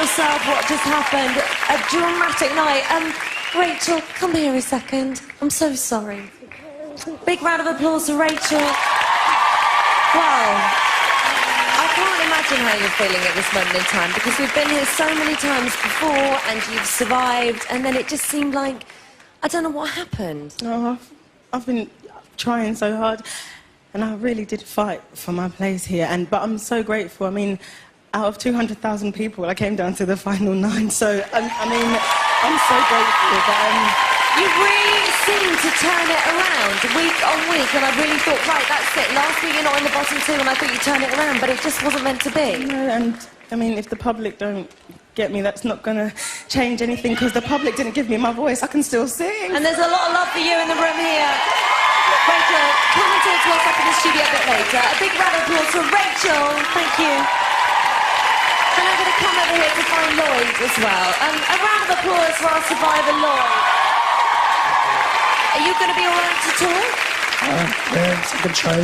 yourself what just happened. A dramatic night. Rachel, come here a second. I'm so sorry. Big round of applause for Rachel. Wow. I can't imagine how you're feeling at this moment in time, because we've been here so many times before and you've survived, and then it just seemed like, I don't know what happened. No, I've been trying so hard, and I really did fight for my place here, but I'm so grateful. I mean, out of 200,000 people, I came down to the final 9, so, I mean, I'm so grateful. But, you really seem to turn it around week on week, and I really thought, right, that's it. Last week you're not in the bottom 2, and I thought you'd turn it around, but it just wasn't meant to be. No, and, I mean, if the public don't get me, that's not going to change anything, because the public didn't give me my voice. I can still sing. And there's a lot of love for you in the room here. Rachel, come and talk to us up in the studio a bit later. A big round of applause for Rachel. Thank you. And I'm going to come over here to find Lloyd as well. A round of applause for our survivor, Lloyd. Are you going to be all right to talk? Yeah, it's a good try.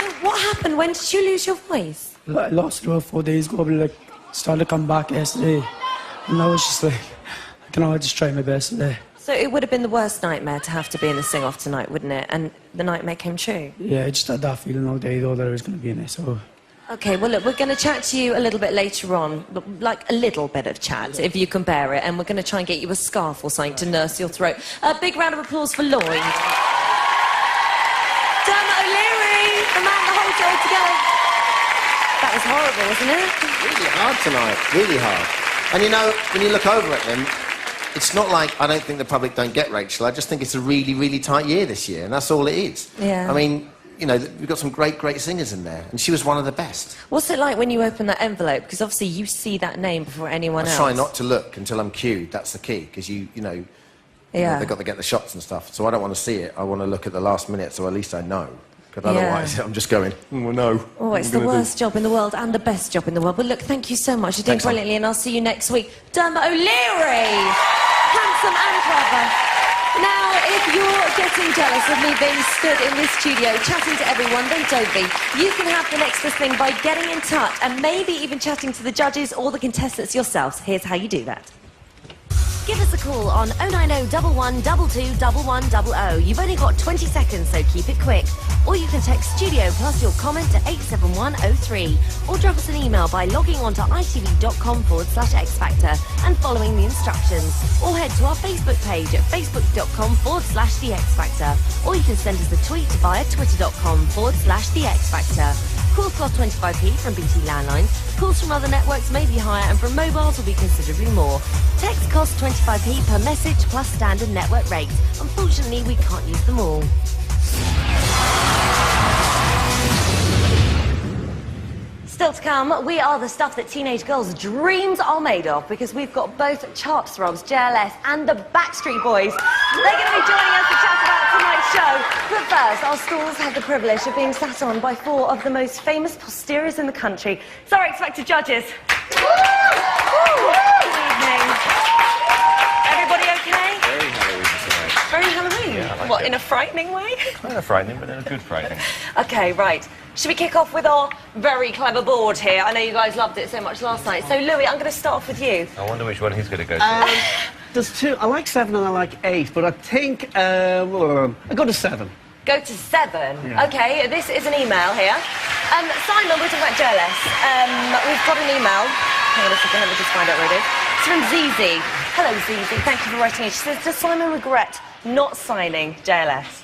So what happened? When did you lose your voice? I lost it about 4 days ago, but started to come back yesterday. And I was just like, I just try my best today. So it would have been the worst nightmare to have to be in the sing-off tonight, wouldn't it? And the nightmare came true. Yeah, I just had that feeling all day, though, that I was going to be in it, so... OK, well, look, we're going to chat to you a little bit later on, like a little bit of chat, if you compare it, and we're going to try and get you a scarf or something to nurse your throat. A big round of applause for Lloyd. Dermot O'Leary, the man the whole show together. That was horrible, wasn't it? Really hard tonight, really hard. And, you know, when you look over at them, it's not like I don't think the public don't get Rachel. I just think it's a really, really tight year this year, and that's all it is. Yeah. I mean, you know, we've got some great, great singers in there, and she was one of the best. What's it like when you open that envelope? Because obviously you see that name before anyone else. I try not to look until I'm cued. That's the key, because you know, they've got to get the shots and stuff. So I don't want to see it. I want to look at the last minute, so at least I know. Because otherwise, I'm just going, well, no. Oh, it's the worst job in the world and the best job in the world. But look, thank you so much. You're doing brilliantly, and I'll see you next week. Dermot O'Leary! Handsome and clever. Now, if you're getting jealous of me being stood in this studio chatting to everyone, then don't be. You can have the next best thing by getting in touch and maybe even chatting to the judges or the contestants yourselves. Here's how you do that. Give us a call on 090 11 22 1100. You've only got 20 seconds, so keep it quick. Or you can text studio plus your comment to 87103. Or drop us an email by logging on to itv.com/X-Factor and following the instructions. Or head to our Facebook page at facebook.com/The X Factor. Or you can send us a tweet via twitter.com/The X Factor. Calls cost 25p from BT landlines. Calls from other networks may be higher, and from mobiles will be considerably more. Text costs 25p per message plus standard network rates. Unfortunately, we can't use them all. Still to come, we are the stuff that teenage girls' dreams are made of, because we've got both chart throbs, JLS, and the Backstreet Boys. They're going to be joining us to chat about tonight's show. But first, our stalls have the privilege of being sat on by 4 of the most famous posteriors in the country. It's our X-Factor judges. Good evening. Everybody okay? Very Halloween tonight. Very Halloween? Yeah, I like what, it. in a frightening way? Kind of frightening, but in a good frightening. Okay, right. Should we kick off with our very clever board here? I know you guys loved it so much last night. So, Louis, I'm going to start off with you. I wonder which one he's going to go to. There's 2. I like 7 and I like 8, but I think I go to 7. Go to 7. Yeah. Okay, this is an email here. Simon, we're talking about JLS. We've got an email. Hang on a second, let me just find out where it is. It's from Zizi. Hello, Zizi. Thank you for writing it. She says, does Simon regret not signing JLS?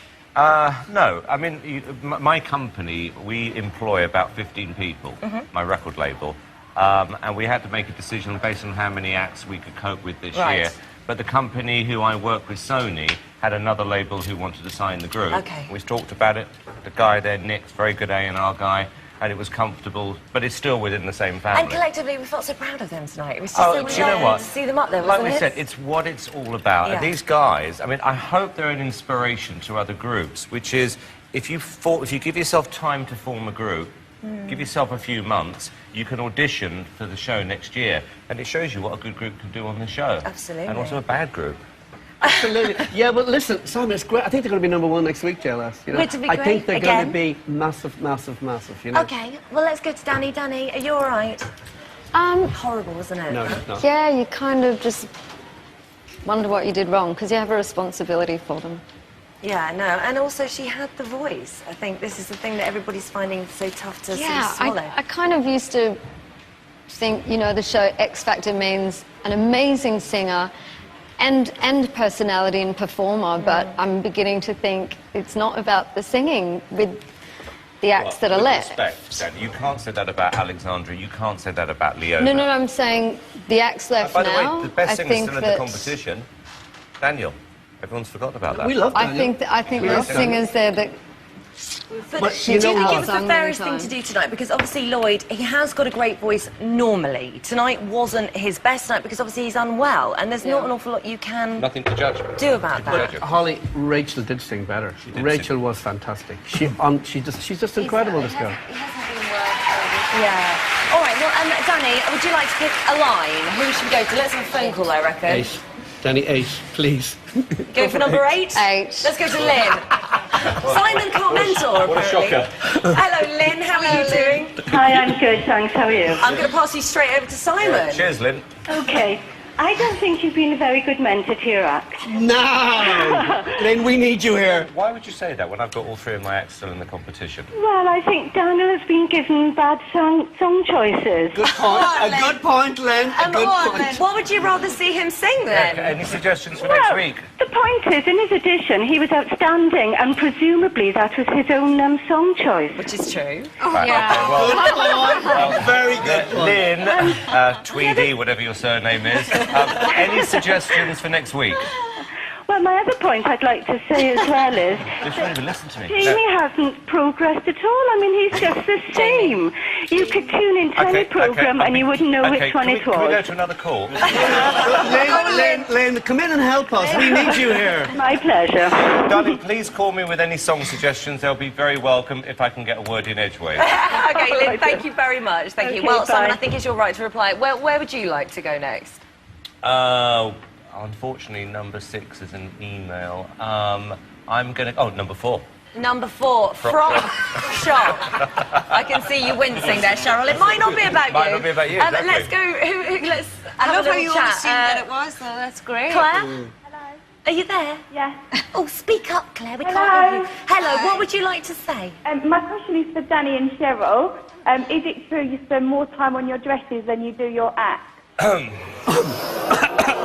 No. I mean, my company, we employ about 15 people, my record label, and we had to make a decision based on how many acts we could cope with this year. But the company who I work with, Sony, had another label who wanted to sign the group. Okay. We talked about it. The guy there, Nick, very good A&R guy, and it was comfortable, but it's still within the same family. And collectively, we felt so proud of them tonight. It was just so do you know what? to see them up there, like wasn't we it? said, it's what it's all about. Yeah. And these guys, I mean, I hope they're an inspiration to other groups, which is, if you give yourself time to form a group, give yourself a few months, you can audition for the show next year, and it shows you what a good group can do on the show. Absolutely. And also a bad group. Absolutely. Yeah, but listen, Simon, it's great. I think they're going to be #1 next week, JLS. You know? Would it be I think great? they're Again? going to be massive, massive, massive, you know? OK, well, let's go to Danny. Danny, are you all right? Horrible, wasn't it? No, it's not. Yeah, you kind of just wonder what you did wrong because you have a responsibility for them. Yeah, no, and also she had the voice. I think this is the thing that everybody's finding so tough to sort of swallow. I kind of used to think, you know, the show X Factor means an amazing singer and personality and performer, but I'm beginning to think it's not about the singing with the acts that are left. Respect, Dan, you can't say that about Alexandra, you can't say that about Leona. No, I'm saying the acts left By the now. way, the best I singer think still in the competition, Daniel. Everyone's forgotten about that. We love Daniel. I think there are singers there that. But you do know you think what? it was the fairest thing to do tonight? Because obviously Lloyd, he has got a great voice normally. Tonight wasn't his best night because obviously he's unwell, and there's not an awful lot you can Nothing to judge. do about that. Holly, Rachel did sing better. Rachel was fantastic. She's just incredible, this girl. Yeah. All right, well, Danny, would you like to pick a line? Who should we go to? Let's have a phone call, I reckon. 8. Danny, 8, please. Go for number 8? 8. Let's go to Lynn. Simon can't mentor, What a apparently. shocker. Hello, Lynn. How are you doing? Hi, I'm good, thanks. How are you? I'm going to pass you straight over to Simon. Cheers, Lynn. Okay. I don't think you've been a very good mentor to your act. No! Lynn, we need you here. Why would you say that when I've got all 3 of my acts still in the competition? Well, I think Daniel has been given bad song choices. Good point. A good point, Lynn. A good point. What would you rather see him sing then? Any suggestions for next week? The point is, in his audition, he was outstanding, and presumably that was his own song choice. Which is true. Right, okay, well, Very good point. Lynn, Tweedy, whatever your surname is, any suggestions for next week? Well, my other point I'd like to say as well is Just don't even listen to me. Jamie hasn't progressed at all. I mean, he's just the same. You could tune into any programme and you wouldn't know which one it was. Can we go to another call? Lynn, come in and help us. We need you here. My pleasure. Darling, please call me with any song suggestions. They'll be very welcome if I can get a word in edgeways. Okay, Lynn, thank you very much. Thank you. Okay, Well, Simon, bye. I think it's your right to reply. Where would you like to go next? Unfortunately, number 6 is an email. I'm going to... Oh, number 4. Number 4, from Shop. I can see you wincing there, Cheryl. It might not be about you. Might not be about you, exactly. Let's go... let's I have love a how little you all chat. assumed that it was, though. That's great. Claire? Hello. Are you there? Yeah. Oh, speak up, Claire. We Hello. can't hear you. Hello, what would you like to say? My question is for Danny and Cheryl. Is it true you spend more time on your dresses than you do your act?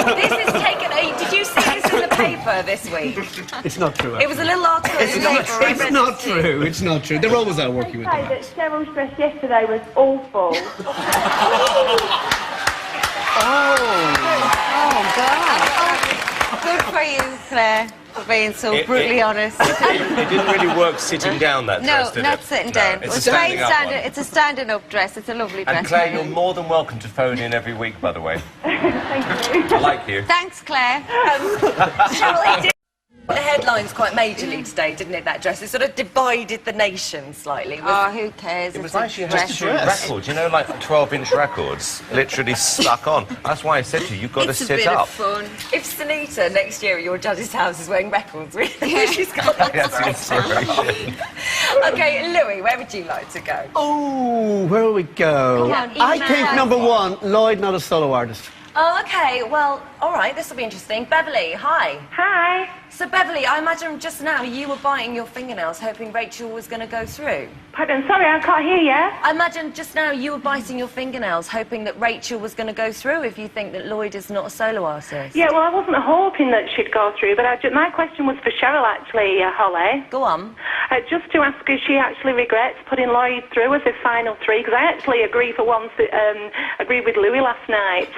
This is taken... Did you see this in the paper this week? It's not true. It was a little article in the paper. I It's read not it too. true. It's not true. They're always out working with Say them. that Cheryl's dress yesterday was awful. Good for you, Claire, for being so brutally honest. It didn't really work sitting down, that No, dress, did not it? sitting No, down. it's a It's standing up one. It's a standing up dress. It's a lovely dress. And Claire, you're more than welcome to phone in every week, by the way. Thank you. I like you. Thanks, Claire. Cheryl, it did the headlines quite majorly today, didn't it, that dress? It sort of divided the nation slightly. Oh, who cares? It was It's like a she had dress. 2 records, you know, like 12-inch records, literally stuck on. That's why I said to you, you've got to It's a sit bit up. of fun. If Sunita next year at your judge's house is wearing records, she's got That's the inspiration. Okay, Louis, where would you like to go? Oh, where will we go? Come on, I email. think number 1, Lloyd, not a solo artist. Oh, okay, well, all right, this will be interesting. Beverly, hi. Hi. So, Beverly, I imagine just now you were biting your fingernails hoping Rachel was going to go through. Pardon, sorry, I can't hear you. I imagine just now you were biting your fingernails hoping that Rachel was going to go through if you think that Lloyd is not a solo artist. Yeah, well, I wasn't hoping that she'd go through, but my question was for Cheryl, actually, Holly. Go on. Just to ask if she actually regrets putting Lloyd through as his final 3, because I actually agree for once, agreed with Louis last night,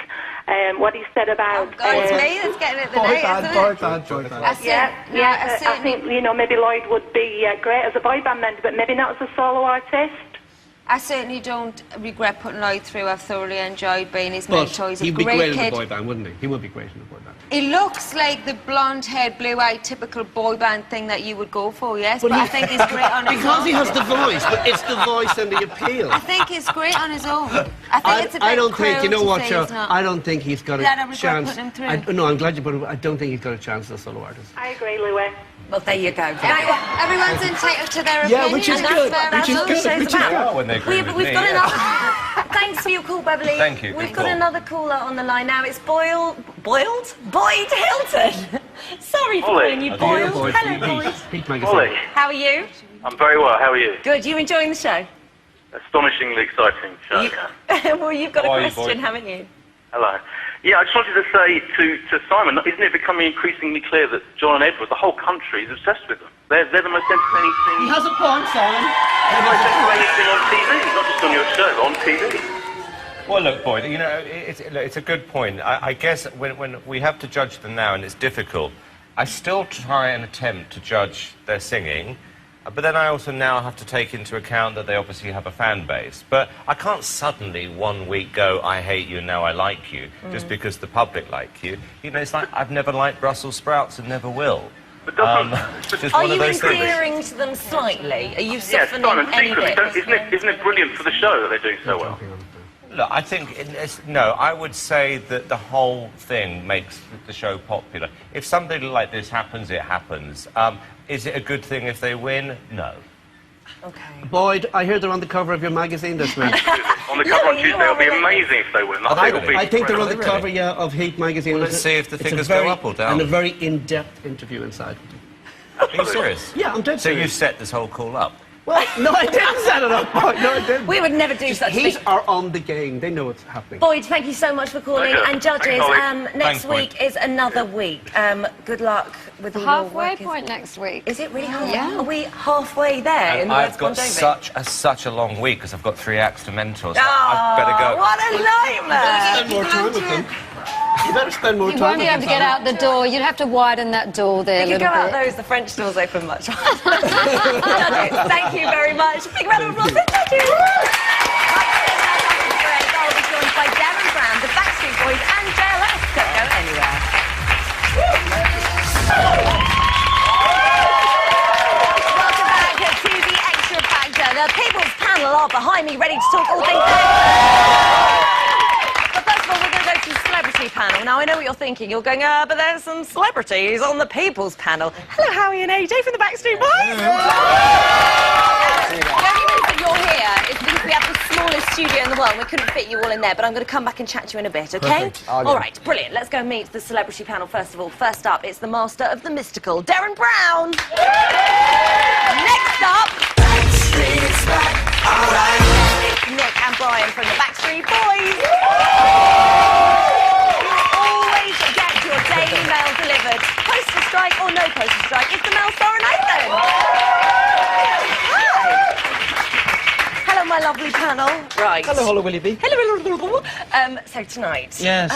what he said about... Oh, it's me that's getting it tonight, isn't it? I said, I think, maybe Lloyd would be great as a boy band member, but maybe not as a solo artist. I certainly don't regret putting Lloyd through. I've thoroughly enjoyed being his main But choice. he'd A be great great in kid. a boy band, wouldn't he? He would be great in a boy band. He looks like the blonde-haired, blue-eyed, typical boy band thing that you would go for, yes, but I think he's great on his Because own. he has the voice, but it's the voice and the appeal. I think he's great on his own. I think it's a bit I don't think, you know cruel what, to say Cheryl, he's not. I don't think he's got a Glad I regret chance. putting him through. No, I'm glad you put him. I don't think he's got a chance as a solo artist. I agree, Louis. Well, there you go. Everyone's entitled to their Yeah, opinion. which is and good, that's which is all good, the show's which is about. When they agree with We've me, got yeah. enough... Thanks for your call, Beverly. Thank you. We've Good got call. another caller on the line now. It's Boyd Hilton. Sorry for calling you Boyd. Hello, Boyd. Heat magazine. Ollie, How are you? I'm very well. How are you? Good. You enjoying the show? Astonishingly exciting show. Well, you've got a How are you, question, Boyd? haven't you? Hello. Yeah, I just wanted to say to Simon, isn't it becoming increasingly clear that John and Edward, the whole country, is obsessed with them? They're the most entertaining thing. He has a point, Simon. They're the most entertaining thing on TV, not just on your show, on TV. Well, look, Boyd, you know, it's a good point. I guess when we have to judge them now, and it's difficult, I still try and attempt to judge their singing, but then I also now have to take into account that they obviously have a fan base. But I can't suddenly one week go, I hate you, and now I like you, just because the public like you. You know, it's like I've never liked Brussels sprouts and never will. But doesn't... Just Are one of you those things. endearing to them slightly? Are you Yeah, softening Simon, any secretly, bit? isn't it brilliant for the show that they're doing so well? Look, I think, no, I would say that the whole thing makes the show popular. If something like this happens, it happens. Is it a good thing if they win? No. Okay. Boyd, I hear they're on the cover of your magazine this week. On the cover on Tuesday, it'll be amazing if they win. I think they're on the cover, yeah, of Heat magazine. Well, let's see if the It's a figures very- go up or down. And a very in-depth interview inside. Are you serious? Yeah, I'm dead So serious. you set this whole call up? Well, no, I didn't set it up. Boyd. No, I didn't. We would never do such a Heat thing. are on the game. They know what's happening. Boyd, thank you so much for calling. Pleasure. And judges, Thanks, Ollie. next Thanks, Boyd. week is another week. Good luck with all your Halfway work. point next week. Is it really halfway? Yeah. Are we halfway there in And the I've West got Bon Jovi? such a long week because I've got 3 acts to mentor, so Oh, I better go. what a nightmare! Spend more time with them. You better spend more You time won't be with able to them, get out the door. You'd have to widen that door there a You could little go out bit. those, the French doors open much. Judges, thank you very much. Big round of applause for judges. I'll be joined by Darren Brown, the Backstreet Boys, and JLS. Don't go anywhere. Welcome back to the Extra Factor. The People's Panel are behind me, ready to talk all things. But first of all, we're going to go to the Celebrity Panel. Now, I know what you're thinking. You're going, but there's some celebrities on the People's Panel. Hello, Howie and AJ from the Backstreet Boys. The only reason you're here is because we have the smallest studio in the world. We couldn't fit you all in there, but I'm going to come back and chat to you in a bit, okay? All right, brilliant. Let's go meet the Celebrity Panel first of all. First up, it's the master of the mystical, Darren Brown. Next up, it's Nick and Brian from the Backstreet Boys. You always get your Daily Mail delivered. Postal strike or no postal strike, it's the Mail Star and Nathan. Hi. Hello, my lovely panel. Right. Hello, Hollow Willy B. Hello. So tonight. Yes.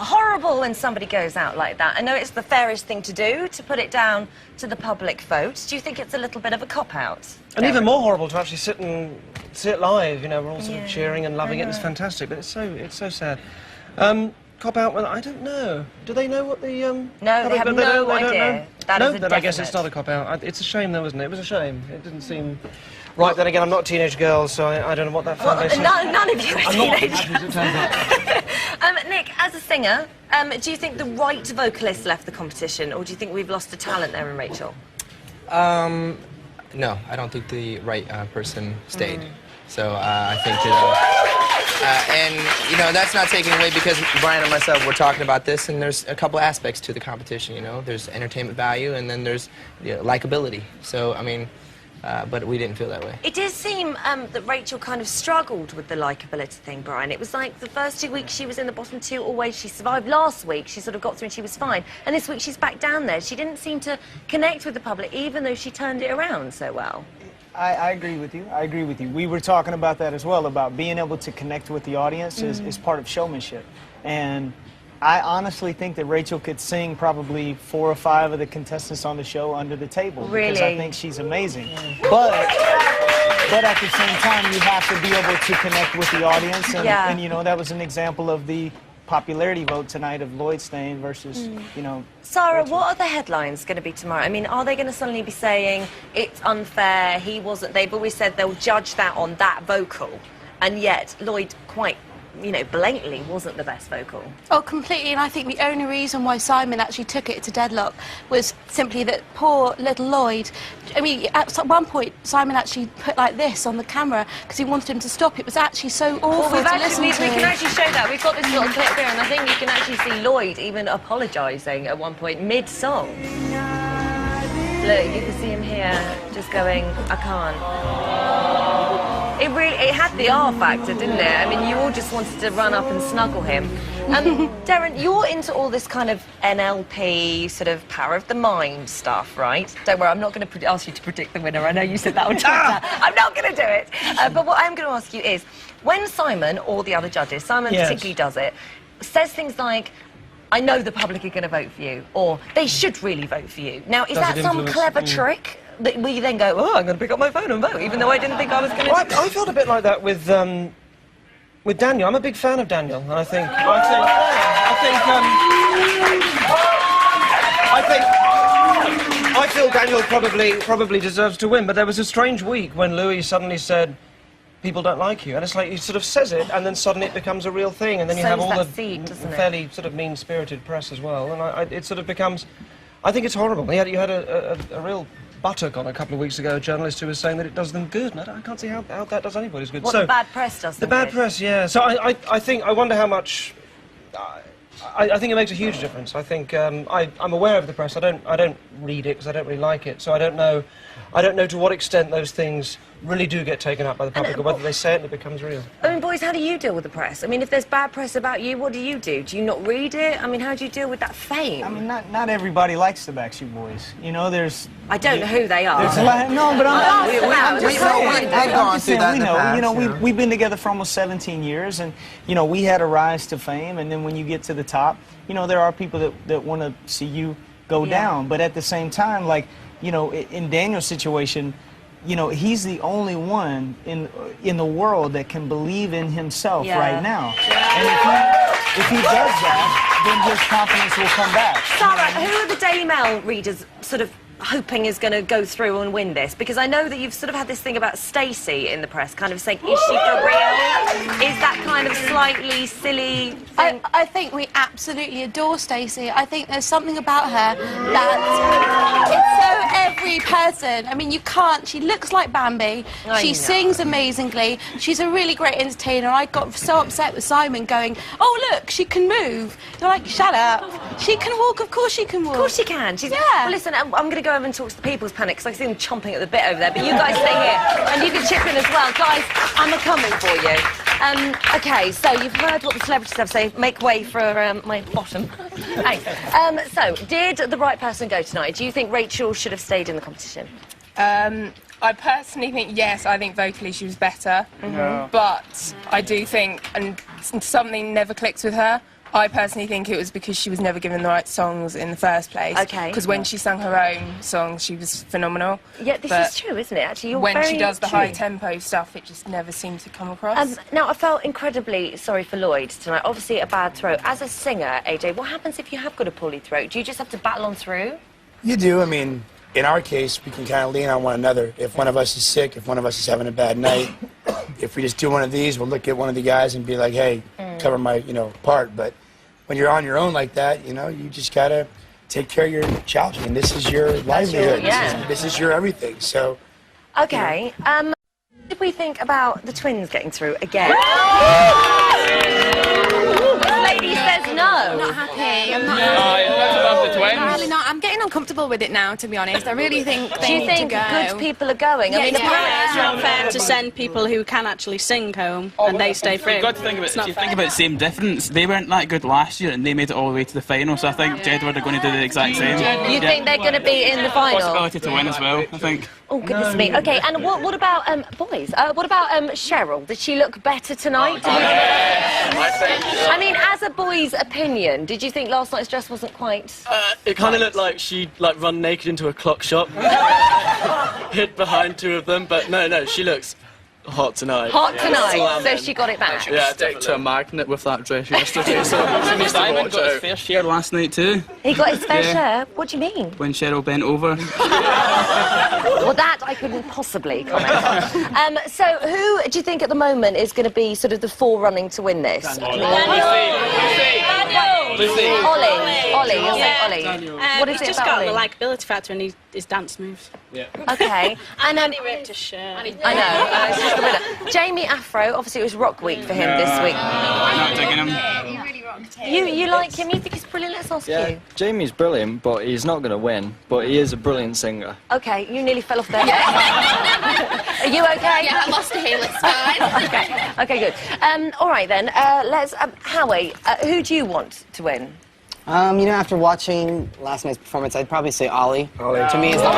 Horrible when somebody goes out like that. I know it's the fairest thing to do, to put it down to the public vote. Do you think it's a little bit of a cop-out? And even more horrible to actually see it live. You know, we're all sort of cheering and loving it. It's fantastic, but it's so sad. Cop out. Well, I don't know. Do they know what the No, they have no don't idea. know? That no, is a then I guess definite. it's not a cop out. It's a shame, though, isn't it? It was a shame. It didn't seem right. Then again, I'm not a teenage girl, so I don't know what that foundation. None of you are I'm not teenagers. happy as it turns out. Nick, as a singer, do you think the right vocalist left the competition, or do you think we've lost a talent there in Rachel? No, I don't think the right person stayed. So I think that, and you know, that's not taken away because Brian and myself were talking about this, and there's a couple aspects to the competition. You know, there's entertainment value, and then there's likability. So I mean, but we didn't feel that way. It did seem that Rachel kind of struggled with the likeability thing, Brian. It was like the first 2 weeks she was in the bottom 2 always. She survived. Last week she sort of got through and she was fine. And this week she's back down there. She didn't seem to connect with the public, even though she turned it around so well. I agree with you. I agree with you. We were talking about that as well, about being able to connect with the audience is part of showmanship. And I honestly think that Rachel could sing probably 4 or 5 of the contestants on the show under the table. Really? Because I think she's amazing. But at the same time, you have to be able to connect with the audience. And you know, that was an example of the popularity vote tonight of Lloyd staying versus, you know... Sarah, what are the headlines going to be tomorrow? I mean, are they going to suddenly be saying, it's unfair, he wasn't... They've always said they'll judge that on that vocal, and yet Lloyd quite you know, blatantly wasn't the best vocal. Oh, completely, and I think the only reason why Simon actually took it to deadlock was simply that poor little Lloyd, I mean, at one point, Simon actually put like this on the camera because he wanted him to stop. It was actually so awful to listen to. We can actually show that. We've got this little clip here, and I think you can actually see Lloyd even apologising at one point mid-song. Look, you can see him here just going, I can't. It had the R factor, didn't it? I mean, you all just wanted to run up and snuggle him. Darren, you're into all this kind of NLP, sort of power of the mind stuff, right? Don't worry, I'm not going to ask you to predict the winner. I know you said that on Twitter. I'm not going to do it. But what I'm going to ask you is, when Simon, or the other judges, Simon particularly does it, says things like, I know the public are going to vote for you, or they should really vote for you. Now, is that some clever trick that we then go, oh, I'm going to pick up my phone and vote, even though I didn't think I was going to do it? I felt a bit like that with Daniel. I'm a big fan of Daniel, and I feel Daniel probably deserves to win, but there was a strange week when Louis suddenly said, people don't like you, and it's like he sort of says it, and then suddenly it becomes a real thing, and then you have all the fairly sort of mean-spirited press as well, and it sort of becomes. I think it's horrible. You had a real buttock on a couple of weeks ago, a journalist who was saying that it does them good, and I can't see how that does anybody's good. What, the bad press does them good? The bad good? press, yeah. So I wonder how much. I think it makes a huge difference. I think I'm aware of the press. I don't read it because I don't really like it, so I don't know to what extent those things really do get taken up by the public, or whether they say it and it becomes real. I mean, boys, how do you deal with the press? I mean, if there's bad press about you, what do you do? Do you not read it? I mean, how do you deal with that fame? I mean, not everybody likes the Backstreet Boys. You know, there's... I don't know who they are. There's a lot, no, but I'm just saying, we've been together for almost 17 years, and, you know, we had a rise to fame, and then when you get to the top, you know, there are people that want to see you go down, but at the same time, like, you know, in Daniel's situation, you know, he's the only one in the world that can believe in himself right now. And if he does that, then his confidence will come back. Sarah, who are the Daily Mail readers sort of hoping is going to go through and win this? Because I know that you've sort of had this thing about Stacey in the press, kind of saying, is she for real? Is that kind of slightly silly thing? I think we absolutely adore Stacey. I think there's something about her that it's so every person. I mean, you can't. She looks like Bambi. She sings amazingly. She's a really great entertainer. I got so upset with Simon going, oh, look, she can move. You're like, shut up. She can walk. Of course she can walk. Of course she can. Well, listen, I'm going to go over and talk to the People's Panic, because I see them chomping at the bit over there, but you guys stay here, and you can chip in as well. Guys, I'm a-coming for you. OK, so you've heard what the celebrities have to say. Make way for my bottom. Thanks. So, did the right person go tonight? Do you think Rachel should have stayed in the competition? I personally think yes. I think vocally she was better, but I do think, and something never clicks with her. I personally think it was because she was never given the right songs in the first place. OK. Because when she sang her own songs, she was phenomenal. Yeah, this is true, isn't it? Actually, you're when very she does the true. high-tempo stuff, it just never seemed to come across. Now, I felt incredibly sorry for Lloyd tonight. Obviously, a bad throat. As a singer, AJ, what happens if you have got a poorly throat? Do you just have to battle on through? You do. I mean, in our case, we can kind of lean on one another. If one of us is sick, if one of us is having a bad night, if we just do one of these, we'll look at one of the guys and be like, hey, cover my, part. But when you're on your own like that, you just gotta take care of your child. And this is your livelihood. This is your everything. So. Okay. What did we think about the twins getting through again? This lady says no. I'm not happy. I'm not really not. I'm getting uncomfortable with it now, to be honest. I really think they need to go. Good people are going? Yeah, I mean, It's not fair to send people who can actually sing home and they stay through. You've got to think about it. Think about same difference. They weren't that good last year and they made it all the way to the final, so I think Jedward are going to do the exact same. You think they're going to be in the final? Possibility to win as well, I think. Oh, goodness me. OK, and what about, boys? What about Cheryl? Did she look better tonight? I mean, as a boy's opinion, did you think last night's dress wasn't quite... It kind of looked like she'd run naked into a clock shop, hid behind two of them, but no, she looks Hot tonight. Hot tonight, so she got it back. Yeah, I stick to a magnet with that dress yesterday, so she needs to Simon watch got his out. fair share last night too. He got his fair Yeah. share? What do you mean? When Cheryl bent over. Well, that I couldn't possibly comment on. So, who do you think at the moment is going to be sort of the forerunning to win this? Ollie. You'll say Ollie. What is he's it just about got Ollie? the likability factor and his dance moves. Yeah. Okay. And Andy ripped his shirt. I know. It's just a winner. Jamie Afro, obviously it was Rock Week for him this week. Not digging him. You like him? You think he's brilliant? Let's ask you. Jamie's brilliant, but he's not going to win. But he is a brilliant singer. Okay, you nearly fell off there. Are you okay? Yeah, I lost a heel, it's fine. Okay, good. All right then, let's... Howie, who do you want to win? You know, after watching last night's performance, I'd probably say Ollie. To me, is the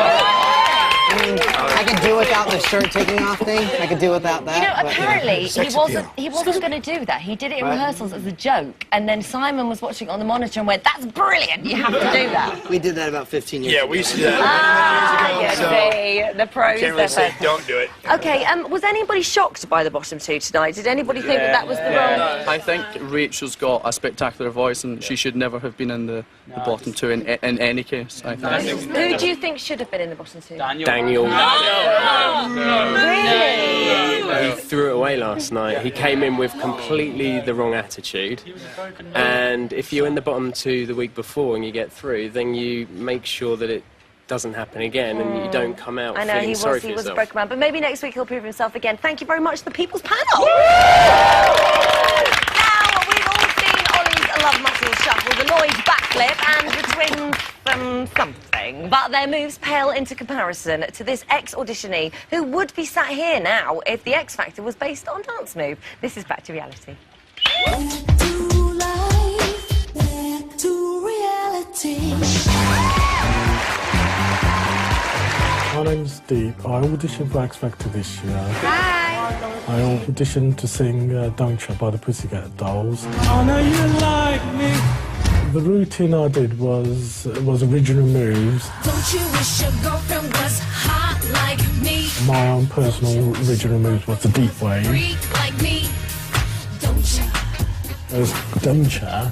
I mean, I could do without the shirt taking off thing. I could do without that. You know, but, apparently Sex he wasn't going to do that. He did it in Right. rehearsals as a joke, and then Simon was watching it on the monitor and went, "That's brilliant! You have to do that." We did that about 15 years ago. Yeah, we used to do that You see, the pros. Can't really say don't do it. Okay, was anybody shocked by the bottom two tonight? Did anybody think that was the wrong? I think Rachel's got a spectacular voice and she should never have been in the bottom two in any case, I think. Who do you think should have been in the bottom two? Daniel. Really? He threw it away last night. He came in with completely the wrong attitude. And if you're in the bottom two the week before and you get through, then you make sure that it doesn't happen again and you don't come out I know, feeling sorry for he was a yourself. broken man, but maybe next week he'll prove himself again. Thank you very much to the People's Panel. Now, we've all seen Ollie's Love Muscle Shuffle, the Lloyd backflip, and the twins from something, but their moves pale into comparison to this ex-auditionee who would be sat here now if the X Factor was based on dance move. This is Back to Reality. Back to reality. My name's Deep. I auditioned for X Factor this year. Hi. I auditioned to sing Don't You by the Pussycat Dolls. I know you like me. The routine I did was original moves. Don't you wish your girlfriend was hot like me? My own personal original moves was the deep wave. Freak like me. Don't you? There's Don't Ya.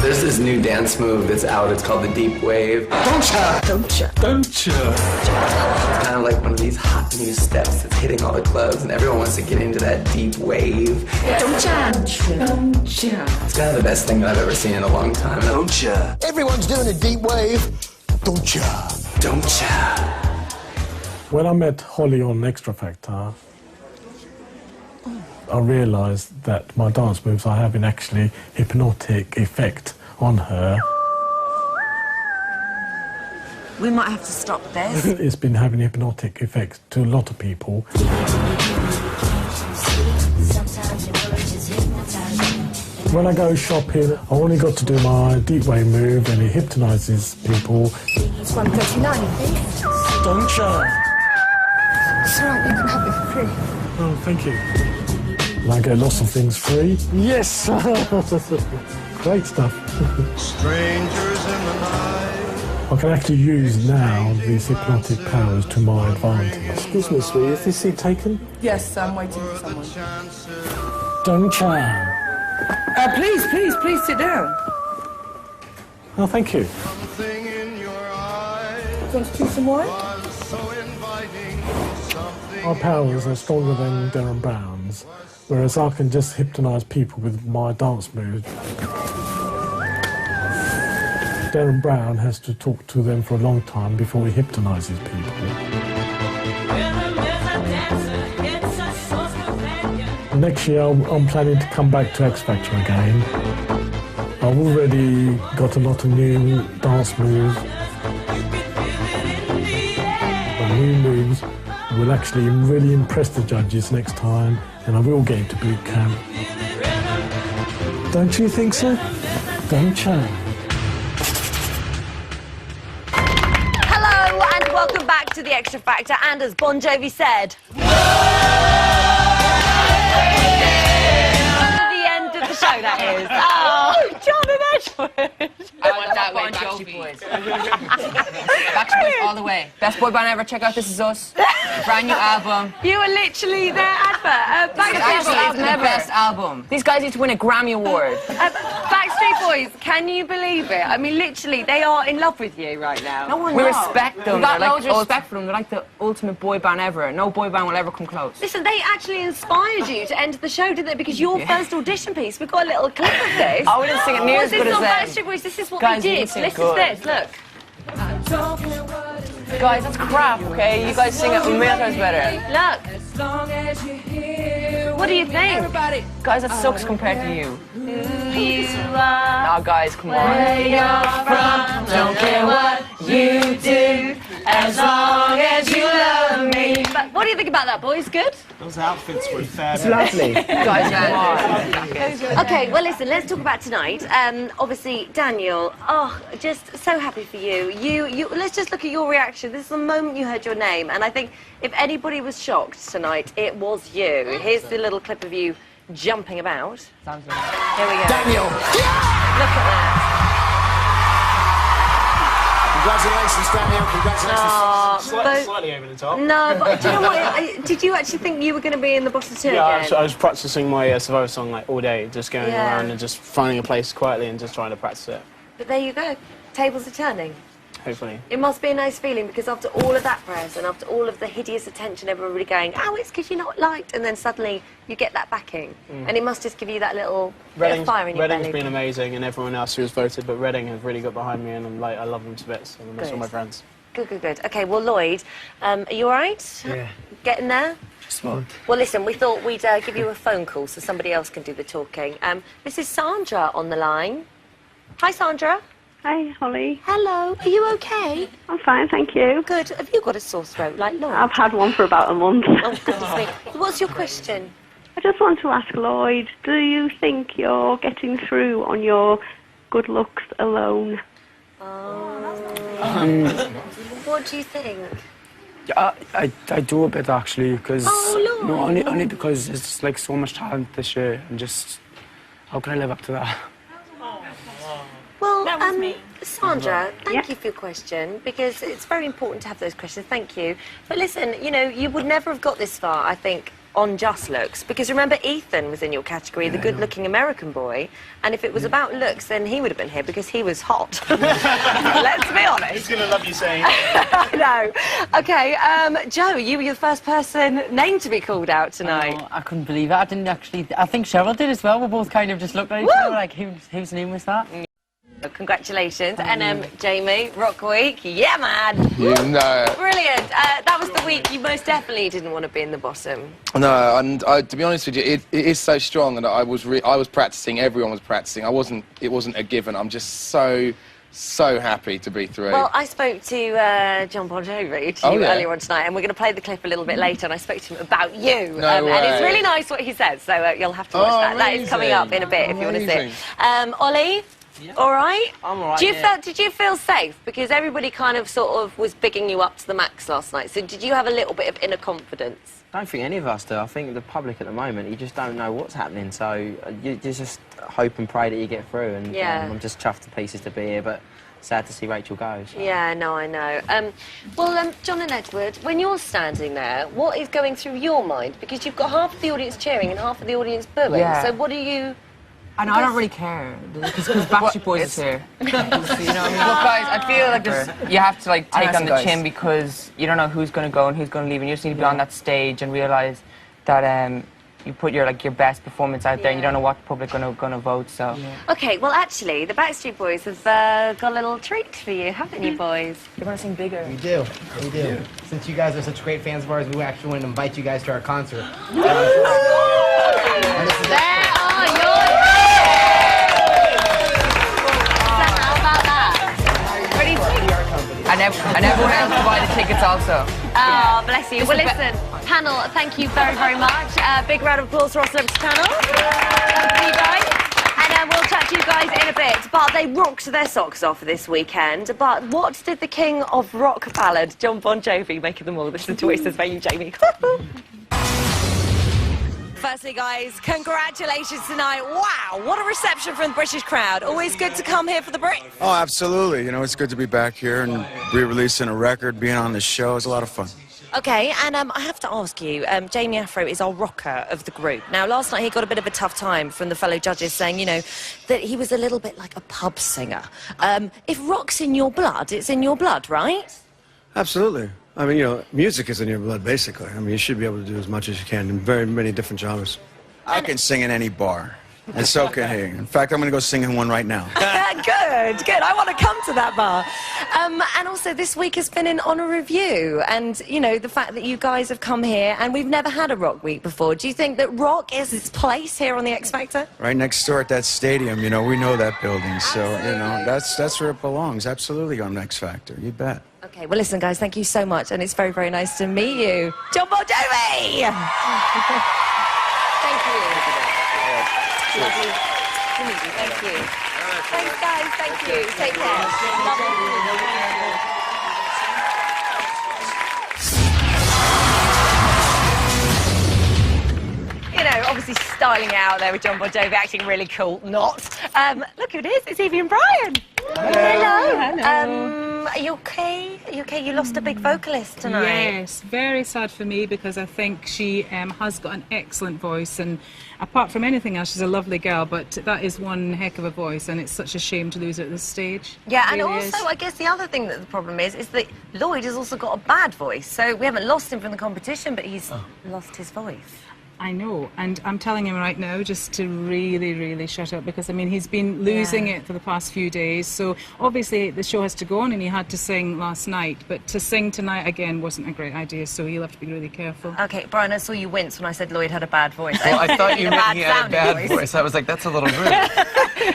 There's this new dance move that's out. It's called the deep wave. Don't ya? Don't ya? Don't ya? It's kind of like one of these hot new steps that's hitting all the clubs, and everyone wants to get into that deep wave. Don't ya? Don't ya? It's kind of the best thing that I've ever seen in a long time. Don't ya? Everyone's doing a deep wave. Don't ya? Don't ya? When I met Holly on Xtra Factor, I realised that my dance moves are having actually hypnotic effect on her. We might have to stop this. It's been having hypnotic effect to a lot of people. When I go shopping, I only got to do my deep wave move and it hypnotises people. It's 139. Don't ya? It's alright, you can have it for free. Oh, thank you. And I get lots of things free. Yes! Great stuff. Strangers in the night. I can actually use now these hypnotic powers to my advantage. Excuse me, sweetie, is this seat taken? Yes, I'm waiting for someone. Don't ya? Please sit down. Oh, thank you. Do you want to choose some wine? My powers are stronger than Darren Brown's, whereas I can just hypnotise people with my dance moves. Darren Brown has to talk to them for a long time before he hypnotises people. Next year, I'm planning to come back to X Factor again. I've already got a lot of new dance moves. The new moves will actually really impress the judges next time, and I will get into boot camp. Don't you think so? Don't you? Hello and welcome back to the Extra Factor. And as Bon Jovi said, the end of the show, that is. Oh, John and Edward. I want that way, Backstreet Boys. Backstreet Boys all the way. Best boy band ever. Check out This Is Us. Brand new album. You were literally their advert. Backstreet Boys. The best album. These guys need to win a Grammy Award. Backstreet Boys, can you believe it? I mean, literally, they are in love with you right now. No, we respect them. We got loads of respect for them. They're like the ultimate boy band ever. No boy band will ever come close. Listen, they actually inspired you to enter the show, didn't they? Because your first audition piece, we've got a little clip of this. I wouldn't sing it near as good as them. Backstreet Boys, this is what Guys, we did. Listen to this, look. Guys, that's crap, okay? You guys sing it a million times better. Look. What do you think? Guys, that sucks compared to you. Who you are. Oh, guys, come on. Where you're from, don't care what you do, as long as you love me. But what do you think about that, boys? Good? Those outfits were fabulous. It's lovely. Guys, come on. Okay, well, listen, let's talk about tonight. Obviously, Daniel, just so happy for you. Let's just look at your reaction. This is the moment you heard your name, and I think if anybody was shocked tonight, it was you. Here's the little clip of you jumping about. Here we go. Daniel! Look at that. Congratulations, Daniel. Congratulations. Slightly over the top. No, but do you know what? Did you actually think you were going to be in the bottom two again? I was practicing my Survivor song like all day, just going around and just finding a place quietly and just trying to practice it. But there you go. Tables are turning. Hopefully. It must be a nice feeling because after all of that press and after all of the hideous attention, everybody going, oh, it's because you're not liked, and then suddenly you get that backing. And it must just give you that little bit of fire in your belly. Reading's been amazing, and everyone else who has voted, but Reading have really got behind me, and I love them to bits, and I miss all my friends. Good, good, good. Okay, well, Lloyd, are you all right? Yeah. Getting there? Just about. Well, listen, we thought we'd give you a phone call so somebody else can do the talking. This is Sandra on the line. Hi, Sandra. Hi, Holly. Hello. Are you okay? I'm fine, thank you. Good. Have you got a sore throat like Lloyd? I've had one for about a month. Oh, goodness me. What's your question? I just want to ask Lloyd, do you think you're getting through on your good looks alone? What do you think? I do a bit actually, because no, only because it's like so much talent this year, and just how can I live up to that? Well, Sandra, thank you for your question, because it's very important to have those questions. Thank you. But listen, you know, you would never have got this far, I think, on just looks, because remember Ethan was in your category, the good-looking American boy, and if it was about looks, then he would have been here because he was hot. Let's be honest. He's going to love you saying I know. Okay, Joe, you were the first person named to be called out tonight. I couldn't believe it. I didn't actually... I think Cheryl did as well. We both kind of just looked at each other like, whose name was that? Congratulations. And Jamie, Rock Week, yeah, man. You know. Brilliant. That was the week you most definitely didn't want to be in the bottom. No, and to be honest with you, it is so strong that I was practicing. Everyone was practicing. It wasn't a given. I'm just so happy to be through. Well, I spoke to John Bon Jovi earlier on tonight, and we're going to play the clip a little bit later, and I spoke to him about you. No way. And it's really nice what he said, so you'll have to watch that. Amazing. That is coming up in a bit if you want to see it. Ollie? Yeah. All right? I'm all right, Did you feel safe? Because everybody kind of sort of was bigging you up to the max last night. So did you have a little bit of inner confidence? I don't think any of us do. I think the public at the moment, you just don't know what's happening. So you just hope and pray that you get through. And I'm just chuffed to pieces to be here, but sad to see Rachel go. So. Yeah, no, I know. Well, John and Edward, when you're standing there, what is going through your mind? Because you've got half of the audience cheering and half of the audience booing. Yeah. So what do you... I don't really care, because Backstreet Boys is here. You know what I mean? Look, guys, I feel like you have to like take on the chin, because you don't know who's going to go and who's going to leave, and you just need to be on that stage and realise that you put your best performance out there, and you don't know what the public are going to vote. So. Yeah. Okay, well, actually, the Backstreet Boys have got a little treat for you, haven't you, boys? You want to sing bigger? We do. We do. Since you guys are such great fans of ours, we actually want to invite you guys to our concert. And everyone else will buy the tickets also. Oh, bless you. Well, listen, panel, thank you very, very much. Big round of applause for our celebrity panel. Thank you guys. And we'll chat to you guys in a bit. But they rocked their socks off this weekend. But what did the king of rock ballad, John Bon Jovi, make of them all? This is the choices for you, Jamie. Firstly, guys, congratulations tonight. Wow, what a reception from the British crowd. Always good to come here for the Brits. Oh, absolutely. You know, it's good to be back here and re-releasing a record, being on the show. It's a lot of fun. Okay, and I have to ask you, Jamie Afro is our rocker of the group. Now, last night he got a bit of a tough time from the fellow judges saying, you know, that he was a little bit like a pub singer. If rock's in your blood, it's in your blood, right? Absolutely. I mean, you know, music is in your blood, basically. I mean, you should be able to do as much as you can in very many different genres. I can sing in any bar, and so can he. In fact, I'm going to go sing in one right now. Good, good. I want to come to that bar. And also, this week has been in honour of you. And, you know, the fact that you guys have come here, and we've never had a rock week before. Do you think that rock is its place here on the X Factor? Right next door at that stadium, you know, we know that building. So, you know, that's where it belongs. Absolutely on X Factor. You bet. Okay, well, listen, guys, thank you so much. And it's very, very nice to meet you. John Bon Jovi! Thank you. Lovely to meet you. Thank you. Thanks, guys. Thank you. Take care. You know, obviously styling out there with John Bon Jovi, acting really cool. Not. Look who it is. It's Evie and Brian. Hello. Are you okay? Are you okay? You lost a big vocalist tonight. Yes, very sad for me because I think she has got an excellent voice, and apart from anything else, she's a lovely girl, but that is one heck of a voice, and it's such a shame to lose her at this stage. Yeah, It and really also, is. I guess the other thing that the problem is that Lloyd has also got a bad voice, so we haven't lost him from the competition, but he's lost his voice. I know, and I'm telling him right now just to really, really shut up because, I mean, he's been losing it for the past few days. So, obviously, the show has to go on and he had to sing last night. But to sing tonight again wasn't a great idea, so he'll have to be really careful. Okay, Brian, I saw you wince when I said Lloyd had a bad voice. Well, I thought you meant he had a sounding bad voice. I was like, that's a little rude.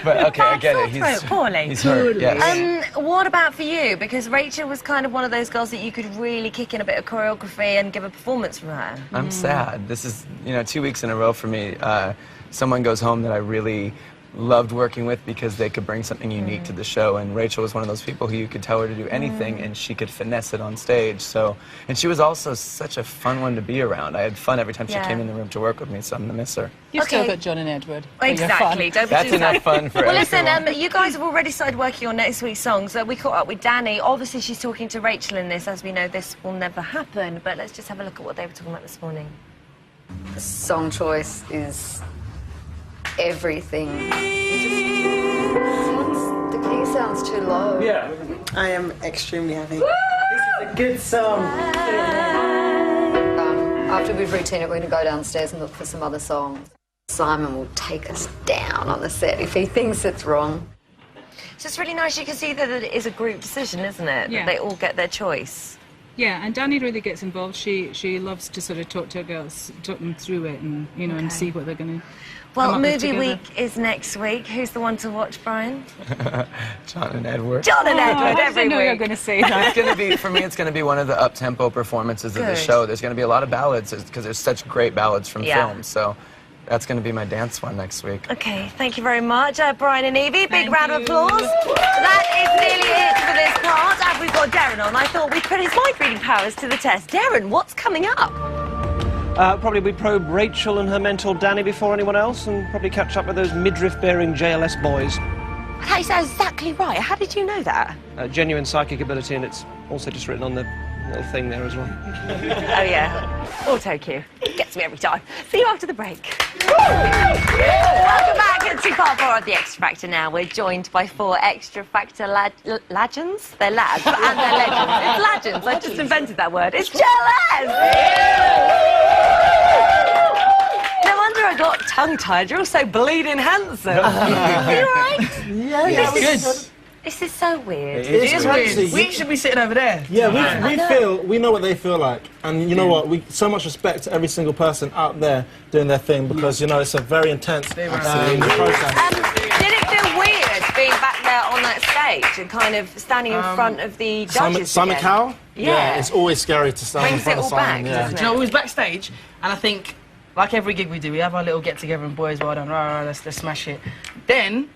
But okay, I get it. He's poorly. He's hurt. Yes. What about for you? Because Rachel was kind of one of those girls that you could really kick in a bit of choreography and give a performance from her. I'm sad. This is, 2 weeks in a row for me. Someone goes home that I really loved working with because they could bring something unique to the show, and Rachel was one of those people who you could tell her to do anything and she could finesse it on stage. So, and she was also such a fun one to be around. I had fun every time she came in the room to work with me, so I'm gonna miss her. You've still got John and Edward. Exactly. Don't be That's too enough sad. fun for Well, listen, everyone. you guys have already started working on next week's songs. We caught up with Danny. Obviously, she's talking to Rachel in this. As we know, this will never happen. But let's just have a look at what they were talking about this morning. Song choice is everything. The key sounds too low. Yeah. I am extremely happy. This is a good song. After we've routine it, we're going to go downstairs and look for some other songs. Simon will take us down on the set if he thinks it's wrong. It's just really nice. You can see that it is a group decision, isn't it? Yeah. That they all get their choice. Yeah, and Danny really gets involved. She loves to sort of talk to her girls, talk them through it, and and see what they're going to. Well, movie week is next week. Who's the one to watch, Brian? John and Edward. John and Edward every week. You were going to say that. It's going to be, for me, it's going to be one of the up-tempo performances of the Good. show. There's going to be a lot of ballads because there's such great ballads from Yeah. films. So that's going to be my dance one next week. Okay, thank you very much, Brian and Evie. Big round of applause. That is nearly it for this part. And we've got Darren on. I thought we'd put his mind reading powers to the test. Darren, what's coming up? Probably we probe Rachel and her mentor Danny before anyone else, and probably catch up with those midriff-bearing JLS boys. That is exactly right. How did you know that? Genuine psychic ability, and it's also just written on the little thing there as well. Oh, yeah. Auto cue. Gets me every time. See you after the break. Welcome back to part 4 of the X Factor now. We're joined by 4 Extra Factor legends. They're lads, and they're legends. It's legends. I just invented that word. It's No wonder I got tongue-tied. You're all so bleeding handsome. Are you alright? Yeah, This is so weird. It is weird. We should be sitting over there. Yeah, we know what they feel like, and you know what? We so much respect to every single person out there doing their thing because it's a very intense process. Did it feel weird being back there on that stage and kind of standing in front of the judges Simon again? Cowell? Yeah. It's always scary to stand in Brings front it of all Simon. back, Yeah. doesn't Do you know, we was backstage, and I think, like every gig we do, we have our little get-together and boys, well done, rah, rah, let's smash it. Then,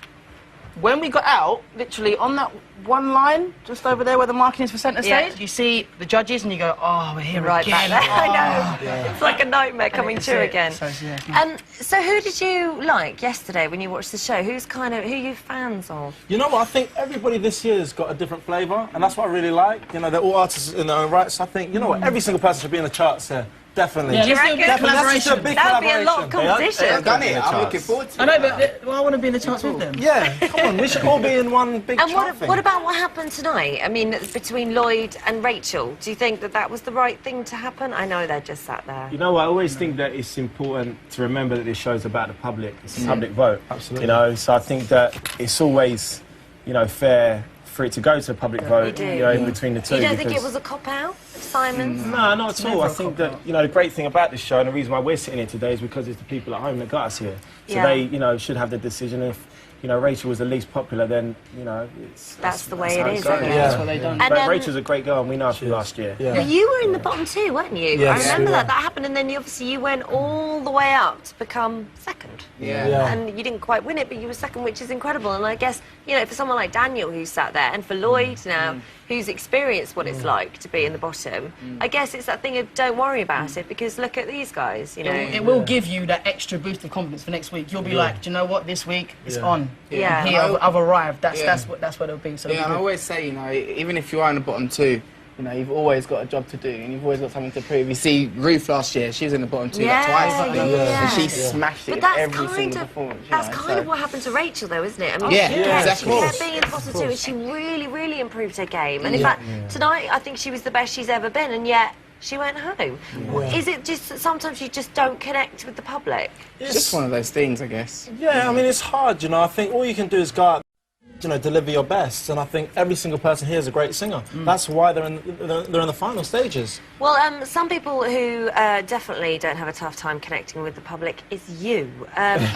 when we got out, literally on that one line, just over there where the marking is for centre stage, you see the judges and you go, oh, we're here right again. back there. I know. Yeah. It's like a nightmare coming true again. So who did you like yesterday when you watched the show? Who are you fans of? You know what? I think everybody this year has got a different flavour, and that's what I really like. You know, they're all artists in their own right, so I think, you know what, every single person should be in the charts here. Definitely. Yeah, let's do a big collaboration. That would be a lot of competition. I've done it. I'm looking forward to it. I know, but I want to be in the charts with them. Yeah, come on, we should all be in one big And chart thing. what about what happened tonight? I mean, between Lloyd and Rachel, do you think that that was the right thing to happen? I know they're just sat there. You know, I always think that it's important to remember that this show's about the public. It's a public vote. Absolutely. You know, so I think that it's always, you know, fair for it to go to a public vote, you know, in between the two. You don't think it was a cop-out of Simon's? No, not at all. I think that, you know, the great thing about this show and the reason why we're sitting here today is because it's the people at home that got us here. So they, you know, should have the decision. If, you know, Rachel was the least popular, then, you know, that's the way it is. That's what they done. But Rachel's a great girl, and we know her from last year. Well, you were in the bottom two, weren't you? Yes. I remember that happened, and then obviously you went all the way up to become second. And you didn't quite win it, but you were second, which is incredible. And I guess, you know, for someone like Daniel who's sat there, and for Lloyd now, who's experienced what it's like to be in the bottom, I guess it's that thing of don't worry about it, because look at these guys, you know. It will give you that extra boost of confidence for next week. You'll be like, do you know what, this week it's on. Yeah. Here, I've arrived. That's what it'll be. So and I always say, you know, even if you are in the bottom two, you know, you've always got a job to do and you've always got something to prove. You see, Ruth last year, she was in the bottom two like twice, I think. And she smashed it in every single performance. That's kind of what happened to Rachel, though, isn't it? I mean, exactly. She kept being in the bottom two, and she really, really improved her game. And in fact, tonight, I think she was the best she's ever been, and yet she went home. Is it just that sometimes you just don't connect with the public? It's just one of those things, I guess. Yeah, I mean, it's hard, you know. I think all you can do is go out, you know, deliver your best, and I think every single person here is a great singer. That's why they're in the final stages. Well, some people who definitely don't have a tough time connecting with the public is you. This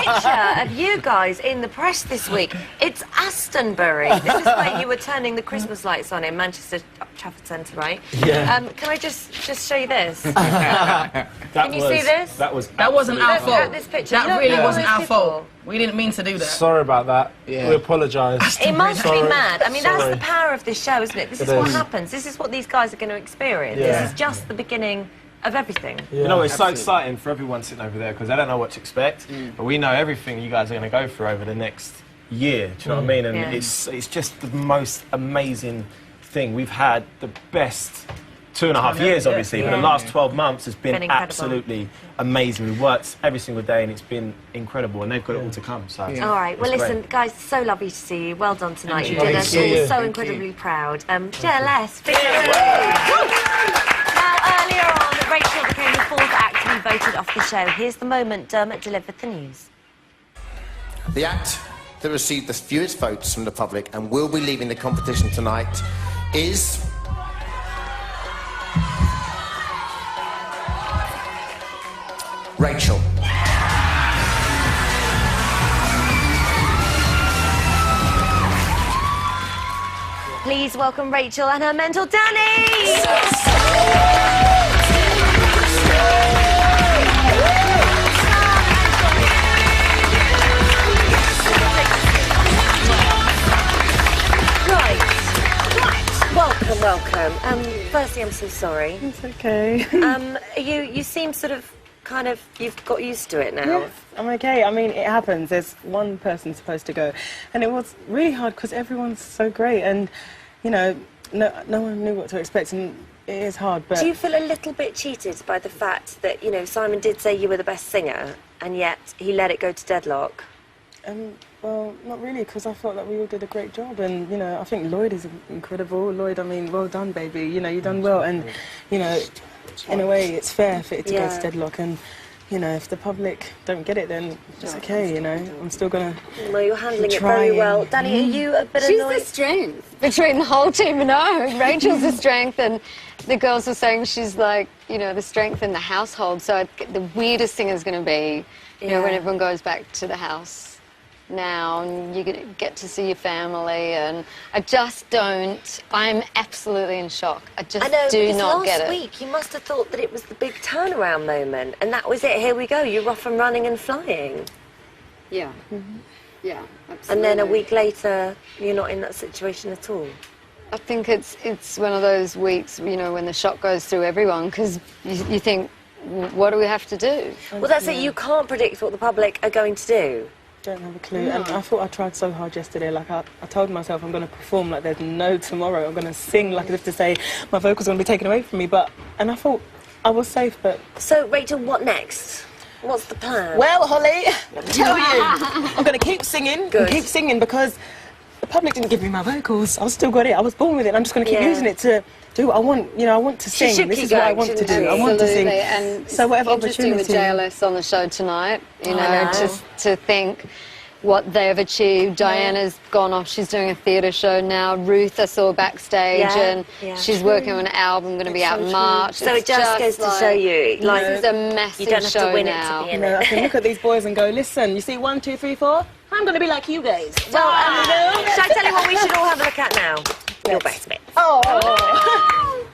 picture of you guys in the press this week, it's Astonbury. This is where you were turning the Christmas lights on in Manchester Trafford Centre, right? Yeah. Can I just show you this? Can you see this? That wasn't our fault. At this picture. That really wasn't our fault. We didn't mean to do that. Sorry about that. We apologise. It must be mad. I mean, that's Sorry. the power of this show, isn't it? This is what happens. This is what these guys are going to experience. This is just the beginning of everything. You know, it's so exciting for everyone sitting over there because they don't know what to expect, but we know everything you guys are going to go through over the next year. Do you know what I mean? And it's just the most amazing thing. We've had the best 2.5 years, obviously, but the last 12 months has been absolutely amazing. We've worked every single day and it's been incredible, and they've got it all to come. So all right, well, listen, guys, so lovely to see you. Well done tonight. You did us all so incredibly proud. Les, Now, earlier on, Rachel became the fourth act to be voted off the show. Here's the moment Dermot delivered the news. The act that received the fewest votes from the public and will be leaving the competition tonight is... Rachel. Please welcome Rachel and her mentor, Danny! Welcome. Firstly, I'm so sorry. It's okay. You seem sort of, you've got used to it now. Yeah, I'm okay. I mean, it happens. There's one person supposed to go. And it was really hard because everyone's so great and, you know, no one knew what to expect and it is hard, but... Do you feel a little bit cheated by the fact that, you know, Simon did say you were the best singer and yet he let it go to deadlock? Well, not really, because I felt that we all did a great job, and, you know, I think Lloyd is incredible. Lloyd, I mean, well done, baby. You know, you've done well, and, you know, in a way, it's fair for it to go to deadlock, and, you know, if the public don't get it, then it's okay, you know. I'm still going to Well, you're handling it very well. Danny, are you a bit annoyed? She's the strength between the whole team and I. Rachel's the strength, and the girls were saying she's like, you know, the strength in the household. So the weirdest thing is going to be, you know, when everyone goes back to the house now and you get to see your family, and I just don't... I'm absolutely in shock. I just do not get it. Last week you must have thought that it was the big turnaround moment, and that was it. Here we go. You're off and running and flying. Yeah. Yeah, absolutely. And then a week later, you're not in that situation at all? I think it's one of those weeks, you know, when the shock goes through everyone, because you think, what do we have to do? Well, that's it. You can't predict what the public are going to do. Don't have a clue. No. And I thought I tried so hard yesterday. Like, I told myself I'm going to perform like there's no tomorrow. I'm going to sing like as if to say my vocals are going to be taken away from me. And I thought I was safe, but... So, Rachel, what next? What's the plan? Well, Holly, let me tell you, I'm going to keep singing. Good. Keep singing, because the public didn't give me my vocals. I still got it. I was born with it. I'm just going to keep using it to do what I want. You know, I want to sing. This is what I want to do. I want to sing. And so whatever interesting opportunity. with JLS on the show tonight, you know, just to think what they've achieved. Diana's gone off. She's doing a theatre show now. Ruth, I saw backstage, and she's working on an album going to be out in March. So it just goes to show you, like, this is a massive you don't have show to win now. it to be in I it. can look at these boys and go, listen, you see 1, 2, 3, 4? I'm going to be like you guys. Well, shall I tell you what we should all have a look at now? Your best bits. Oh!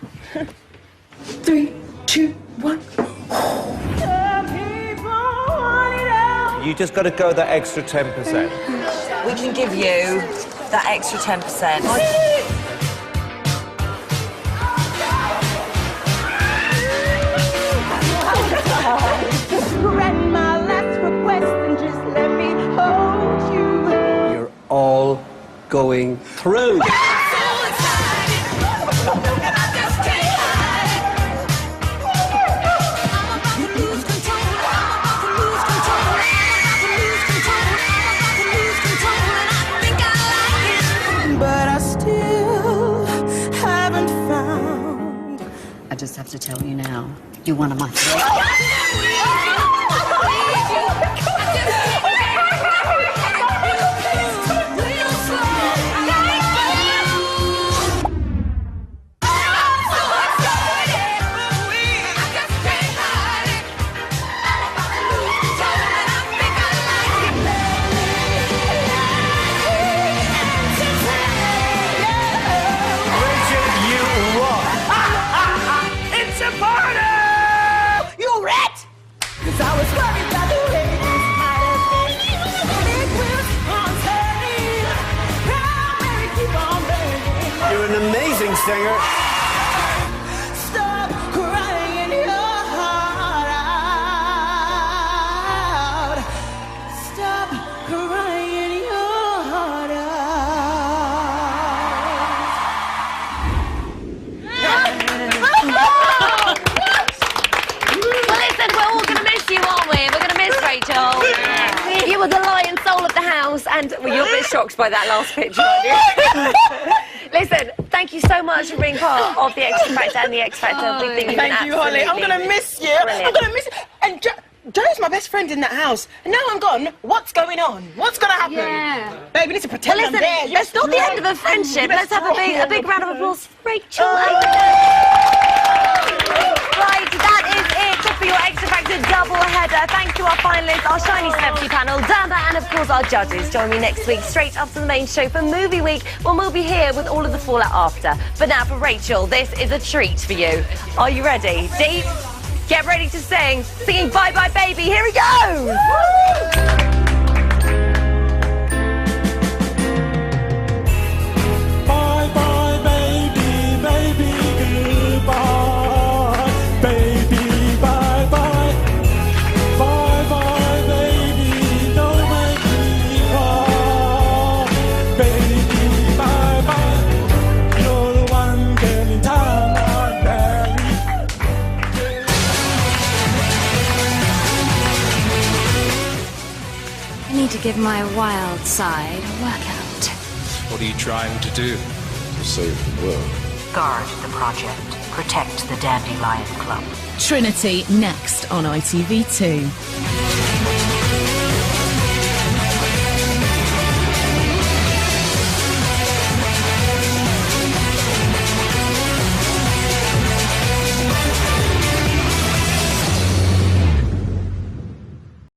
3, 2, 1. You just got to go that extra 10%. We can give you that extra 10%. Grant my last request and just let me hold you. You're all going through. But I still haven't found. I just have to tell you now, you're one of my favorites. It's a party! You rat! 'Cause I was worried about the way this might have been. It was haunted. Now, Mary, keep on burning. You're an amazing singer. Stop crying your heart out. Stop crying your heart Well, listen, we're all going to miss you, aren't we? We're going to miss Rachel. You were the light and soul of the house, and you're a bit shocked by that last picture, aren't you? Listen, thank you so much for being part of the X Factor and the X Factor. We think you've been Thank you, Holly. I'm absolutely going to miss you. brilliant. I'm going to miss you. And Joe's my best friend in that house. And now I'm gone. What's going on? What's going to happen? Yeah. Babe, we need to pretend Well, I'm listen, there. that's not the end of a friendship. Let's have a big round of applause for Rachel. Right, that is it for your X Factor double header. Thanks to our finalists, our shiny celebrity panel, Dama, and of course our judges. Join me next week straight after the main show for Movie Week, when we'll be here with all of the fallout after. But now for Rachel, this is a treat for you. Are you ready? Deep, get ready to sing. Singing Bye Bye Baby. Here we go. Bye bye, baby, baby, goodbye. Baby, bye bye. Bye bye, baby, don't make me cry. Baby, bye bye. You're the one getting time I marry. I need to give my wild side a workout. What are you trying to do? To save the world. Guard the project. Protect the Dandelion Club. Trinity next on ITV2.